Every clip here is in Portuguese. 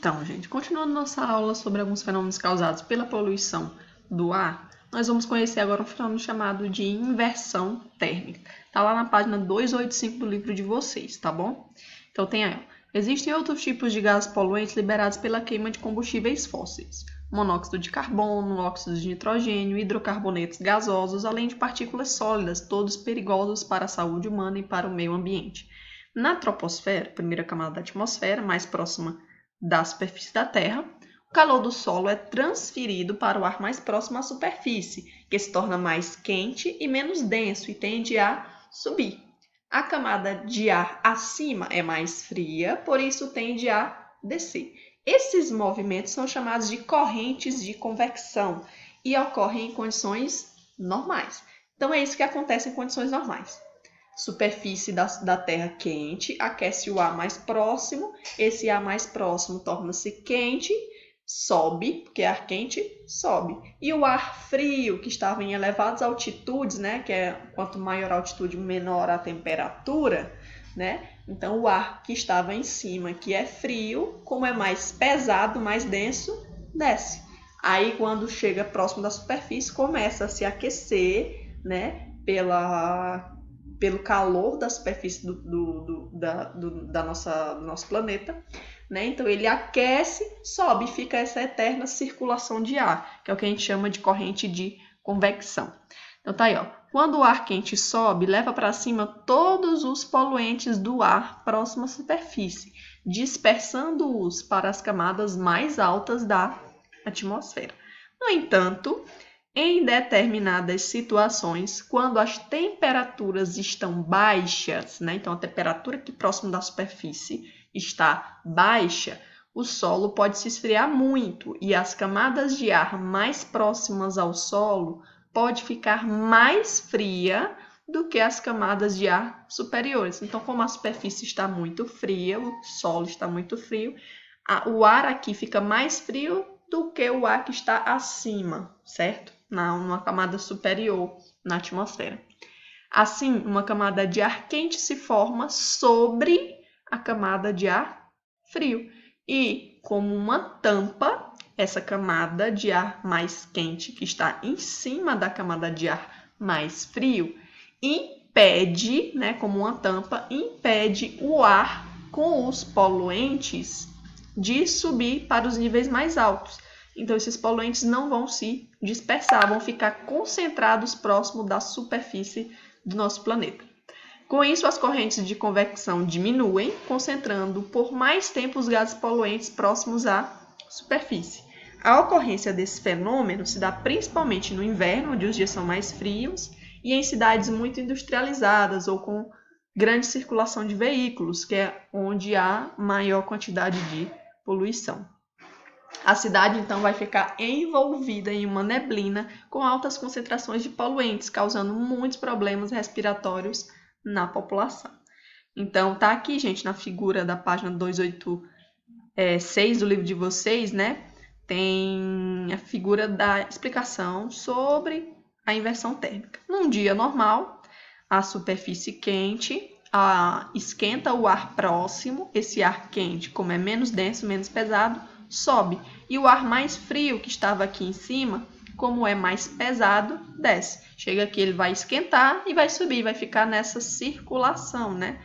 Então, gente, continuando nossa aula sobre alguns fenômenos causados pela poluição do ar, nós vamos conhecer agora um fenômeno chamado de inversão térmica. Está lá na página 285 do livro de vocês, tá bom? Então tem aí, existem outros tipos de gases poluentes liberados pela queima de combustíveis fósseis. Monóxido de carbono, óxidos de nitrogênio, hidrocarbonetos gasosos, além de partículas sólidas, todos perigosos para a saúde humana e para o meio ambiente. Na troposfera, primeira camada da atmosfera, mais próxima da superfície da Terra, o calor do solo é transferido para o ar mais próximo à superfície, que se torna mais quente e menos denso e tende a subir. A camada de ar acima é mais fria, por isso tende a descer. Esses movimentos são chamados de correntes de convecção e ocorrem em condições normais. Então, é isso que acontece em condições normais. Superfície da Terra quente, aquece o ar mais próximo, esse ar mais próximo torna-se quente, sobe, porque ar quente sobe. E o ar frio, que estava em elevadas altitudes, né, que é quanto maior a altitude, menor a temperatura, né? Então o ar que estava em cima, que é frio, como é mais pesado, mais denso, desce. Aí quando chega próximo da superfície, começa a se aquecer, né, pelo calor da superfície do nosso planeta, né? Então ele aquece, sobe e fica essa eterna circulação de ar, que é o que a gente chama de corrente de convecção. Então tá aí, ó. Quando o ar quente sobe, leva para cima todos os poluentes do ar próximo à superfície, dispersando-os para as camadas mais altas da atmosfera. No entanto, em determinadas situações, quando as temperaturas estão baixas, né? Então a temperatura aqui próximo da superfície está baixa, o solo pode se esfriar muito e as camadas de ar mais próximas ao solo pode ficar mais fria do que as camadas de ar superiores. Então, como a superfície está muito fria, o solo está muito frio, o ar aqui fica mais frio do que o ar que está acima, certo? Numa camada superior na atmosfera. Assim, uma camada de ar quente se forma sobre a camada de ar frio. E, como uma tampa, essa camada de ar mais quente, que está em cima da camada de ar mais frio, impede, né, como uma tampa, impede o ar com os poluentes de subir para os níveis mais altos. Então, esses poluentes não vão se dispersar, vão ficar concentrados próximo da superfície do nosso planeta. Com isso, as correntes de convecção diminuem, concentrando por mais tempo os gases poluentes próximos à superfície. A ocorrência desse fenômeno se dá principalmente no inverno, onde os dias são mais frios, e em cidades muito industrializadas ou com grande circulação de veículos, que é onde há maior quantidade de poluição. A cidade, então, vai ficar envolvida em uma neblina com altas concentrações de poluentes, causando muitos problemas respiratórios na população. Então, tá aqui, gente, na figura da página 286 do livro de vocês, né? Tem a figura da explicação sobre a inversão térmica. Num dia normal, a superfície quente esquenta o ar próximo. Esse ar quente, como é menos denso, menos pesado, sobe. E o ar mais frio, que estava aqui em cima, como é mais pesado, desce. Chega aqui, ele vai esquentar e vai subir, vai ficar nessa circulação, né?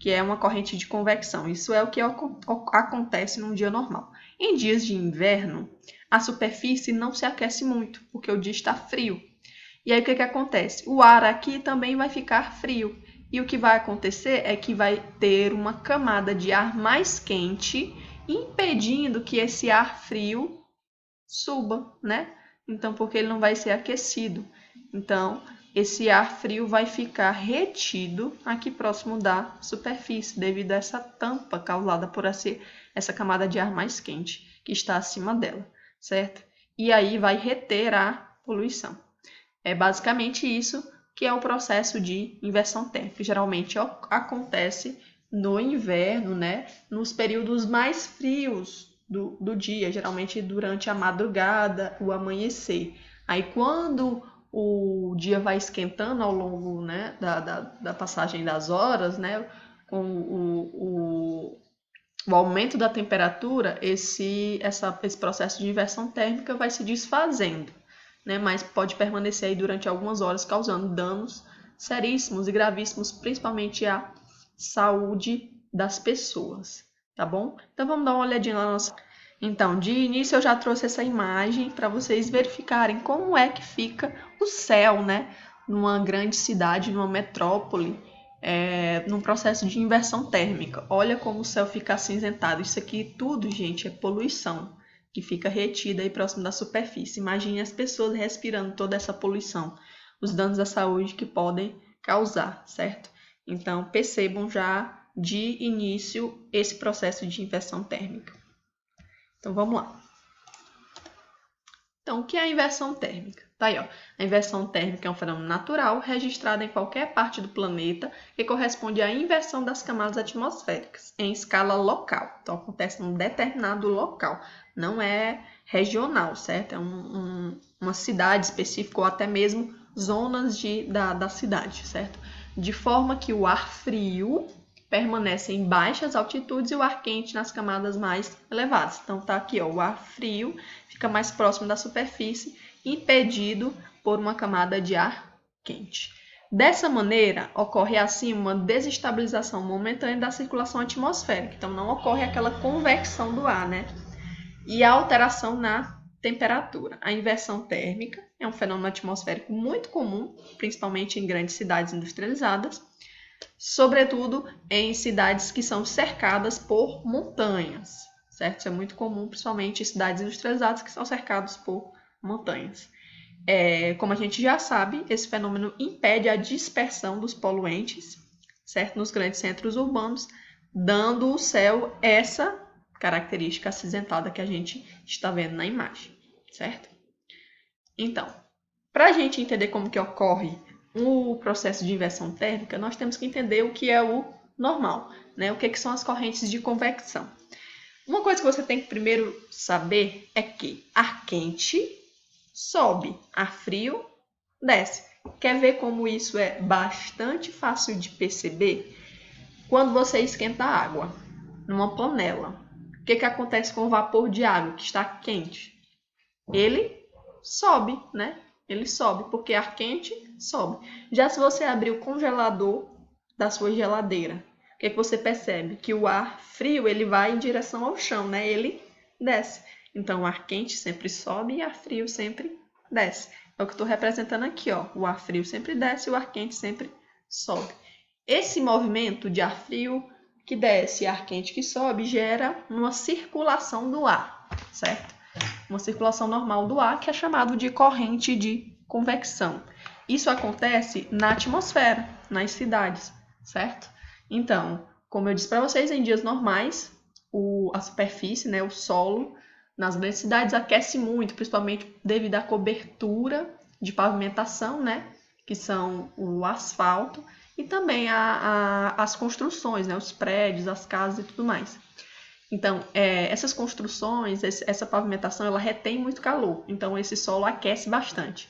Que é uma corrente de convecção. Isso é o que acontece num dia normal. Em dias de inverno, a superfície não se aquece muito, porque o dia está frio. E aí o que acontece? O ar aqui também vai ficar frio. E o que vai acontecer é que vai ter uma camada de ar mais quente, impedindo que esse ar frio suba, né? Então, porque ele não vai ser aquecido. Então, esse ar frio vai ficar retido aqui próximo da superfície, devido a essa tampa causada por essa camada de ar mais quente que está acima dela, certo? E aí vai reter a poluição. É basicamente isso que é o processo de inversão térmica. Geralmente acontece no inverno, né? Nos períodos mais frios do dia, geralmente durante a madrugada, o amanhecer. Aí quando o dia vai esquentando ao longo, né, da passagem das horas, né, com o aumento da temperatura, esse processo de inversão térmica vai se desfazendo, né? Mas pode permanecer aí durante algumas horas, causando danos seríssimos e gravíssimos, principalmente à saúde das pessoas, tá bom? Então vamos dar uma olhadinha na nossa... Então, de início eu já trouxe essa imagem para vocês verificarem como é que fica o céu, né? Numa grande cidade, numa metrópole, num processo de inversão térmica. Olha como o céu fica acinzentado. Isso aqui tudo, gente, é poluição que fica retida aí próximo da superfície. Imagine as pessoas respirando toda essa poluição, os danos à saúde que podem causar, certo? Então, percebam já de início esse processo de inversão térmica. Então, vamos lá. Então, o que é a inversão térmica? Tá aí, ó. A inversão térmica é um fenômeno natural registrado em qualquer parte do planeta que corresponde à inversão das camadas atmosféricas em escala local. Então, acontece num determinado local, não é regional, certo? É uma cidade específica ou até mesmo zonas da cidade, certo? De forma que o ar frio permanece em baixas altitudes e o ar quente nas camadas mais elevadas. Então, tá aqui, ó, o ar frio fica mais próximo da superfície, impedido por uma camada de ar quente. Dessa maneira, ocorre assim uma desestabilização momentânea da circulação atmosférica. Então, não ocorre aquela convecção do ar, né? E a alteração na temperatura. A inversão térmica é um fenômeno atmosférico muito comum, principalmente em grandes cidades industrializadas, sobretudo em cidades que são cercadas por montanhas, certo? Isso é muito comum, principalmente em cidades industrializadas que são cercadas por montanhas. Como a gente já sabe, esse fenômeno impede a dispersão dos poluentes, certo? Nos grandes centros urbanos, dando ao céu essa característica acinzentada que a gente está vendo na imagem, certo? Então, para a gente entender como que ocorre o processo de inversão térmica, nós temos que entender o que é o normal, né? O que são as correntes de convecção. Uma coisa que você tem que primeiro saber é que ar quente sobe, ar frio desce. Quer ver como isso é bastante fácil de perceber? Quando você esquenta a água numa panela, o que acontece com o vapor de água que está quente? Ele sobe, né? Ele sobe, porque ar quente sobe. Já se você abrir o congelador da sua geladeira, o que você percebe? Que o ar frio ele vai em direção ao chão, né? Ele desce. Então, o ar quente sempre sobe e ar frio sempre desce. É o que eu estou representando aqui, ó. O ar frio sempre desce e o ar quente sempre sobe. Esse movimento de ar frio que desce e ar quente que sobe gera uma circulação do ar, certo? Uma circulação normal do ar, que é chamado de corrente de convecção. Isso acontece na atmosfera, nas cidades, certo? Então, como eu disse para vocês, em dias normais, a superfície, né, o solo, nas grandes cidades aquece muito, principalmente devido à cobertura de pavimentação, né, que são o asfalto, e também as construções, né, os prédios, as casas e tudo mais. Então, essas construções, essa pavimentação, ela retém muito calor. Então, esse solo aquece bastante.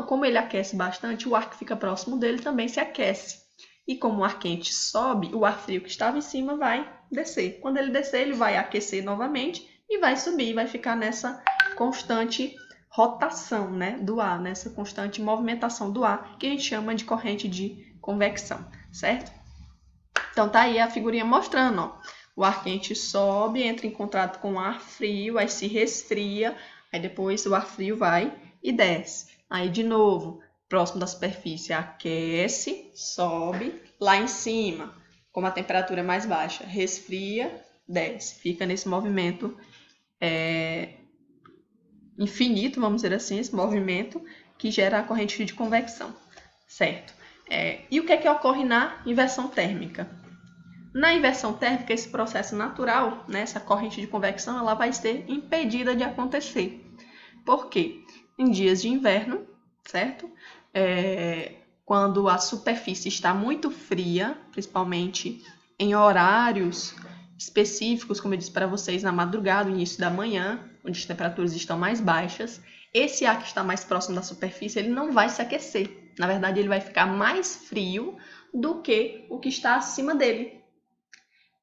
Como ele aquece bastante, o ar que fica próximo dele também se aquece. E como o ar quente sobe, o ar frio que estava em cima vai descer. Quando ele descer, ele vai aquecer novamente e vai subir, vai ficar nessa constante rotação, né, do ar, nessa constante movimentação do ar, que a gente chama de corrente de convecção, certo? Então, tá aí a figurinha mostrando, ó. O ar quente sobe, entra em contato com o ar frio, aí se resfria, aí depois o ar frio vai e desce. Aí de novo, próximo da superfície, aquece, sobe, lá em cima, como a temperatura é mais baixa, resfria, desce. Fica nesse movimento infinito, vamos dizer assim, esse movimento que gera a corrente de convecção, certo? E o que é que ocorre na inversão térmica? Na inversão térmica, esse processo natural, né, essa corrente de convecção, ela vai ser impedida de acontecer. Por quê? Em dias de inverno, certo? Quando a superfície está muito fria, principalmente em horários específicos, como eu disse para vocês, na madrugada, no início da manhã, onde as temperaturas estão mais baixas, esse ar que está mais próximo da superfície, ele não vai se aquecer. Na verdade, ele vai ficar mais frio do que o que está acima dele.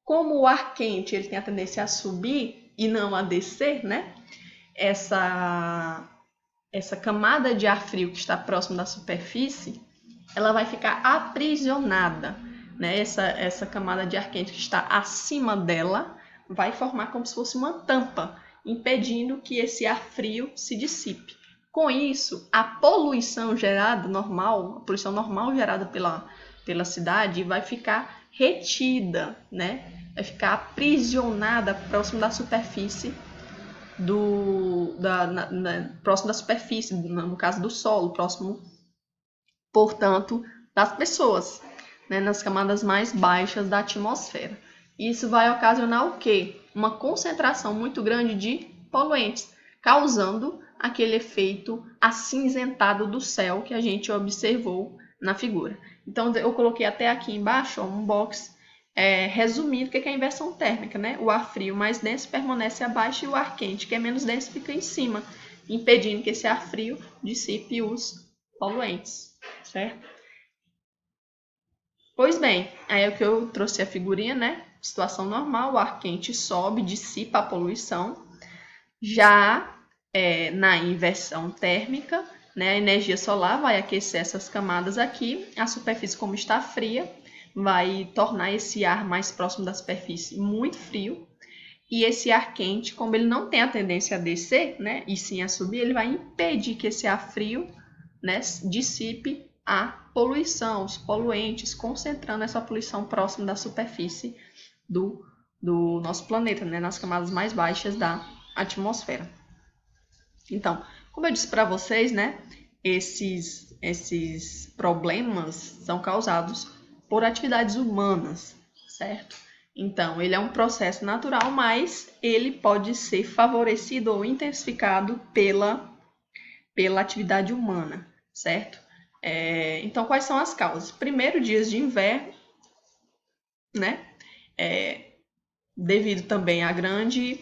Como o ar quente ele tem a tendência a subir e não a descer, né? Essa camada de ar frio que está próximo da superfície, ela vai ficar aprisionada, né? Essa camada de ar quente que está acima dela vai formar como se fosse uma tampa, impedindo que esse ar frio se dissipe. Com isso, a poluição gerada normal, a poluição normal gerada pela cidade vai ficar retida, né? Vai ficar aprisionada próximo da superfície próximo da superfície, no caso do solo, próximo, portanto, das pessoas, né, nas camadas mais baixas da atmosfera. Isso vai ocasionar o quê? Uma concentração muito grande de poluentes, causando aquele efeito acinzentado do céu que a gente observou na figura. Então, eu coloquei até aqui embaixo um box resumindo o que é a inversão térmica, né? O ar frio mais denso permanece abaixo e o ar quente, que é menos denso, fica em cima, impedindo que esse ar frio dissipe os poluentes, certo? Pois bem, aí é o que eu trouxe a figurinha, né? Situação normal, o ar quente sobe, dissipa a poluição. Já na inversão térmica, né, a energia solar vai aquecer essas camadas aqui, a superfície, como está fria, vai tornar esse ar mais próximo da superfície muito frio, e esse ar quente, como ele não tem a tendência a descer, né, e sim a subir, ele vai impedir que esse ar frio, né, dissipe a poluição, os poluentes, concentrando essa poluição próximo da superfície do nosso planeta, né, nas camadas mais baixas da atmosfera. Então, como eu disse para vocês, né, esses problemas são causados por atividades humanas, certo? Então, ele é um processo natural, mas ele pode ser favorecido ou intensificado pela atividade humana, certo? Então, quais são as causas? Primeiro, dias de inverno, né? Devido também à grande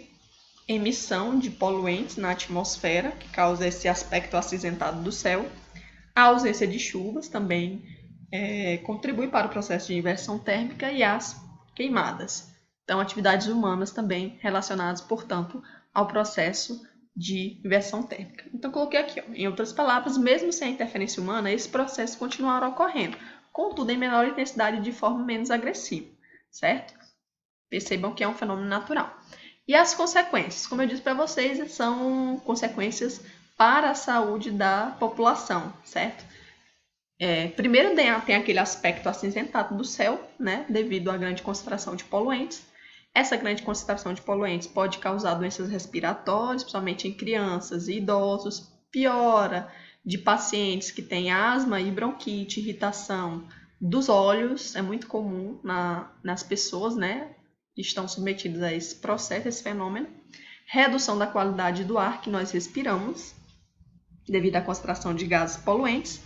emissão de poluentes na atmosfera, que causa esse aspecto acinzentado do céu. A ausência de chuvas também contribui para o processo de inversão térmica e as queimadas. Então, atividades humanas também relacionadas, portanto, ao processo de inversão térmica. Então, coloquei aqui, ó, em outras palavras, mesmo sem a interferência humana, esse processo continuará ocorrendo, contudo, em menor intensidade e de forma menos agressiva, certo? Percebam que é um fenômeno natural. E as consequências, como eu disse para vocês, são consequências para a saúde da população, certo? Primeiro tem aquele aspecto acinzentado do céu, né, devido à grande concentração de poluentes. Essa grande concentração de poluentes pode causar doenças respiratórias, principalmente em crianças e idosos, piora de pacientes que têm asma e bronquite, irritação dos olhos, é muito comum nas pessoas, né, que estão submetidas a esse processo, esse fenômeno. Redução da qualidade do ar que nós respiramos, devido à concentração de gases poluentes,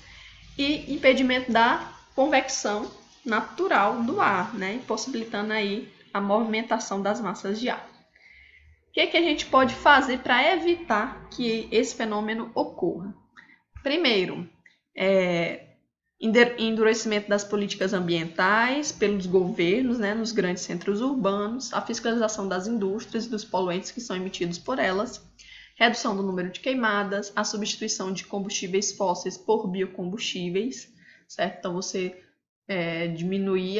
e impedimento da convecção natural do ar, né, possibilitando aí a movimentação das massas de ar. O que a gente pode fazer para evitar que esse fenômeno ocorra? Primeiro, endurecimento das políticas ambientais pelos governos, né, nos grandes centros urbanos, a fiscalização das indústrias e dos poluentes que são emitidos por elas, redução do número de queimadas, a substituição de combustíveis fósseis por biocombustíveis, certo? Então, você diminuir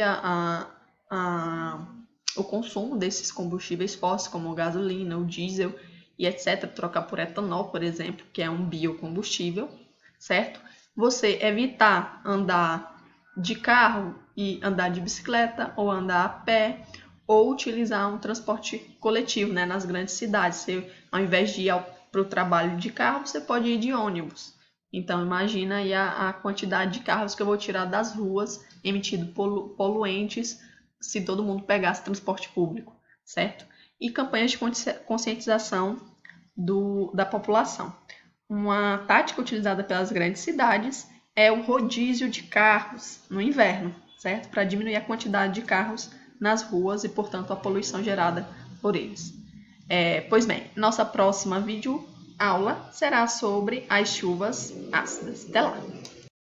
o consumo desses combustíveis fósseis, como a gasolina, o diesel e etc., trocar por etanol, por exemplo, que é um biocombustível, certo? Você evitar andar de carro e andar de bicicleta, ou andar a pé, ou utilizar um transporte coletivo, né, nas grandes cidades. Você, ao invés de ir para o trabalho de carro, você pode ir de ônibus. Então, imagina aí a quantidade de carros que eu vou tirar das ruas, emitindo poluentes, se todo mundo pegasse transporte público, certo? E campanhas de conscientização da população. Uma tática utilizada pelas grandes cidades é o rodízio de carros no inverno, certo? Para diminuir a quantidade de carros nas ruas e, portanto, a poluição gerada por eles. Pois bem, nossa próxima videoaula será sobre as chuvas ácidas. Até lá!